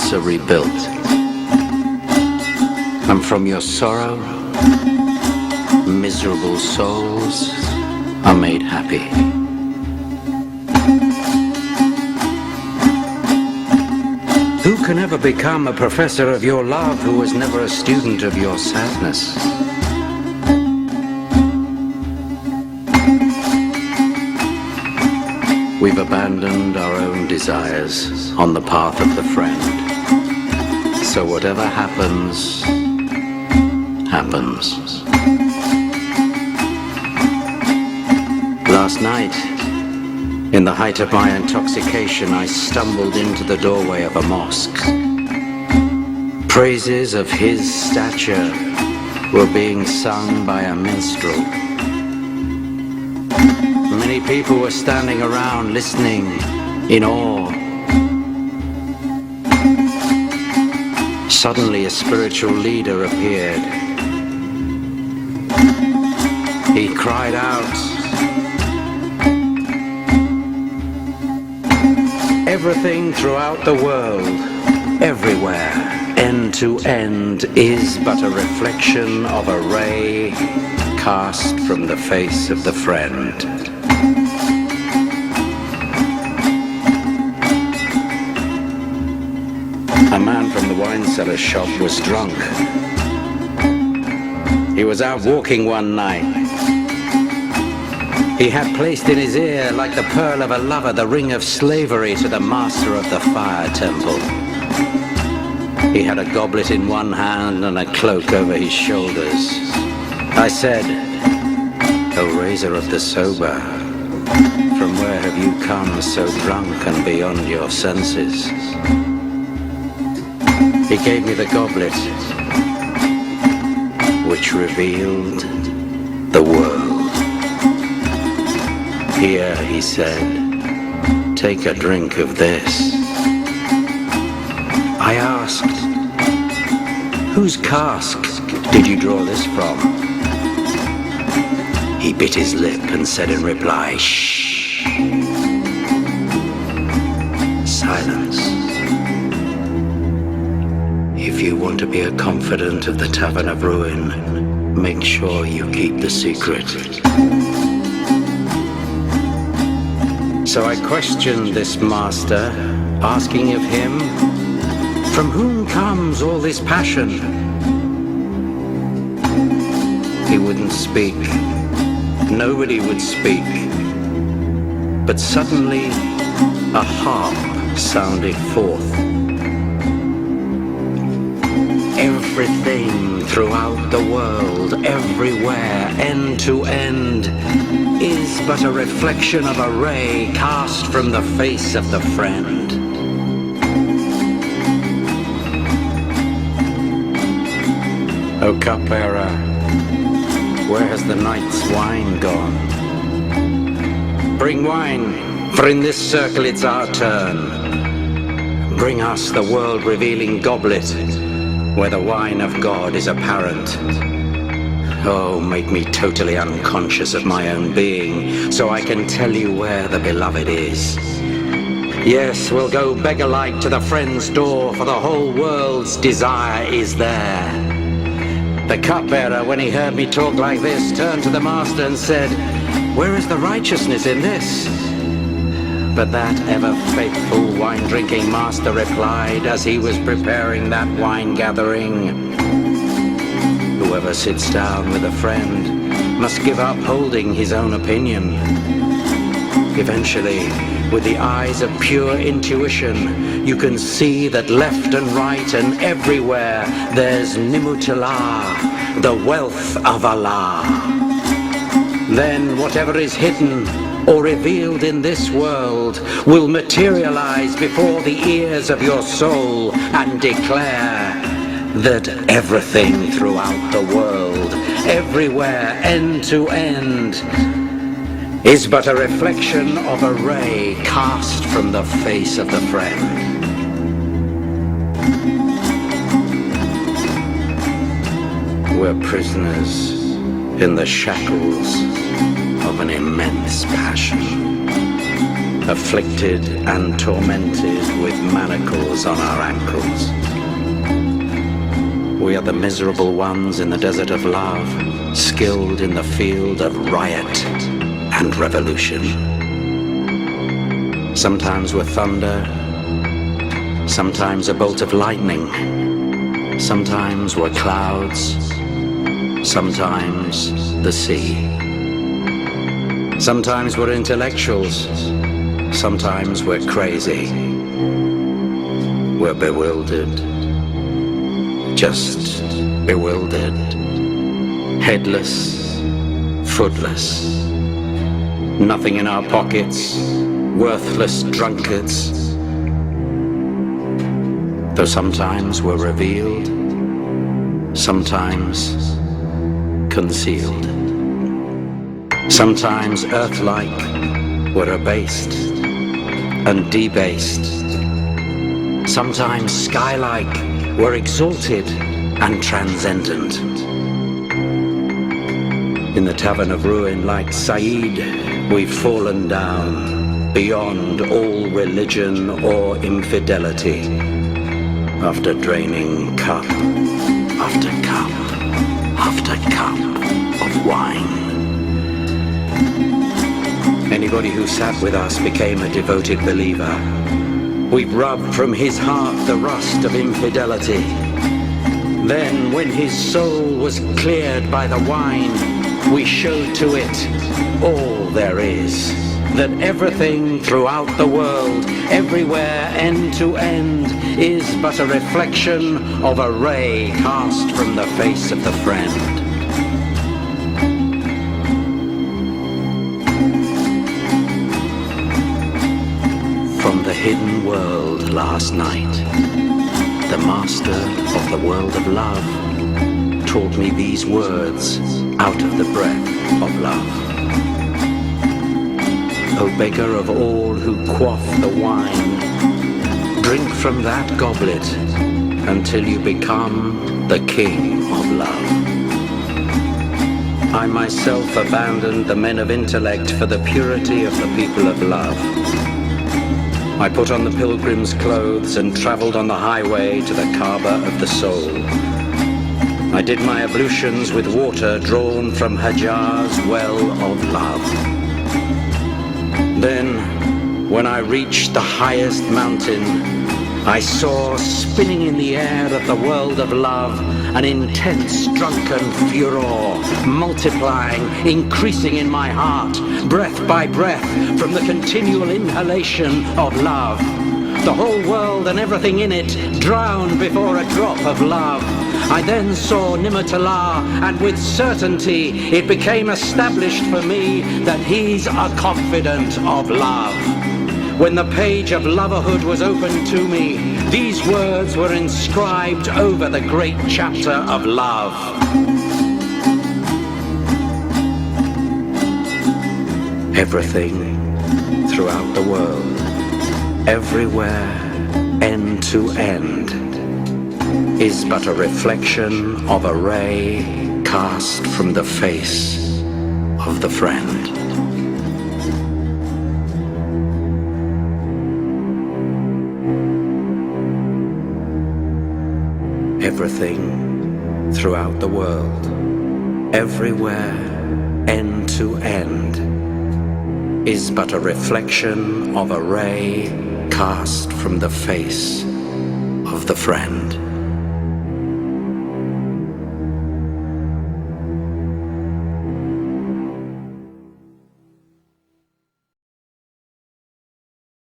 hearts are rebuilt, and from your sorrow, miserable souls are made happy. Who can ever become a professor of your love who was never a student of your sadness? We've abandoned our own desires on the path of the friend. So whatever happens, happens. Last night, in the height of my intoxication, I stumbled into the doorway of a mosque. Praises of his stature were being sung by a minstrel. Many people were standing around listening in awe. Suddenly a spiritual leader appeared. He cried out, "Everything throughout the world, everywhere, end to end, is but a reflection of a ray cast from the face of the friend." A man from the wine seller's shop was drunk. He was out walking one night. He had placed in his ear, like the pearl of a lover, the ring of slavery to the master of the fire temple. He had a goblet in one hand and a cloak over his shoulders. I said, "O raiser of the sober, from where have you come so drunk and beyond your senses?" He gave me the goblet, which revealed the world. "Here," he said, "take a drink of this." I asked, "Whose cask did you draw this from?" He bit his lip and said in reply, "Shh." Silence. If you want to be a confidant of the Tavern of Ruin, make sure you keep the secret. So I questioned this master, asking of him, "From whom comes all this passion?" He wouldn't speak. Nobody would speak. But suddenly, a harp sounded forth. Everything throughout the world, everywhere, end to end, is but a reflection of a ray cast from the face of the friend. O cupbearer, where has the night's wine gone? Bring wine, for in this circle it's our turn. Bring us the world-revealing goblet, where the wine of God is apparent. Oh, make me totally unconscious of my own being, so I can tell you where the beloved is. Yes, we'll go beggar-like to the friend's door, for the whole world's desire is there. The cupbearer, when he heard me talk like this, turned to the master and said, "Where is the righteousness in this?" But that ever-faithful wine-drinking master replied as he was preparing that wine-gathering, "Whoever sits down with a friend must give up holding his own opinion. Eventually, with the eyes of pure intuition, you can see that left and right and everywhere there's Nimatullah, the wealth of Allah. Then whatever is hidden or revealed in this world will materialize before the ears of your soul and declare that everything throughout the world, everywhere, end to end, is but a reflection of a ray cast from the face of the friend." We're prisoners in the shackles of an immense passion. afflicted and tormented with manacles on our ankles. We are the miserable ones in the desert of love, skilled in the field of riot and revolution. Sometimes we're thunder, sometimes a bolt of lightning, sometimes we're clouds, sometimes the sea. Sometimes we're intellectuals, sometimes we're crazy. We're bewildered, just bewildered, headless, footless, nothing in our pockets, worthless drunkards. Though sometimes we're revealed, sometimes concealed. Sometimes earth-like, we're abased and debased. Sometimes sky-like, we're exalted and transcendent. In the tavern of ruin, like Saeed, we've fallen down beyond all religion or infidelity, after draining cup after cup after cup of wine. Anybody who sat with us became a devoted believer. We rubbed from his heart the rust of infidelity. Then, when his soul was cleared by the wine, we showed to it all there is. That everything throughout the world, everywhere, end to end, is but a reflection of a ray cast from the face of the friend. From the hidden world last night, the master of the world of love taught me these words out of the breath of love. O beggar of all who quaff the wine, drink from that goblet until you become the king of love. I myself abandoned the men of intellect for the purity of the people of love. I put on the pilgrim's clothes and traveled on the highway to the Kaaba of the soul. I did my ablutions with water drawn from Hajar's well of love. Then, when I reached the highest mountain, I saw spinning in the air of the world of love an intense drunken furor, multiplying, increasing in my heart, breath by breath, from the continual inhalation of love. The whole world and everything in it drowned before a drop of love. I then saw Nimatullah, and with certainty it became established for me that he's a confidant of love. When the page of loverhood was opened to me, these words were inscribed over the great chapter of love. Everything throughout the world, everywhere, end to end, is but a reflection of a ray cast from the face of the friend. Everything throughout the world, everywhere, end to end, is but a reflection of a ray cast from the face of the friend.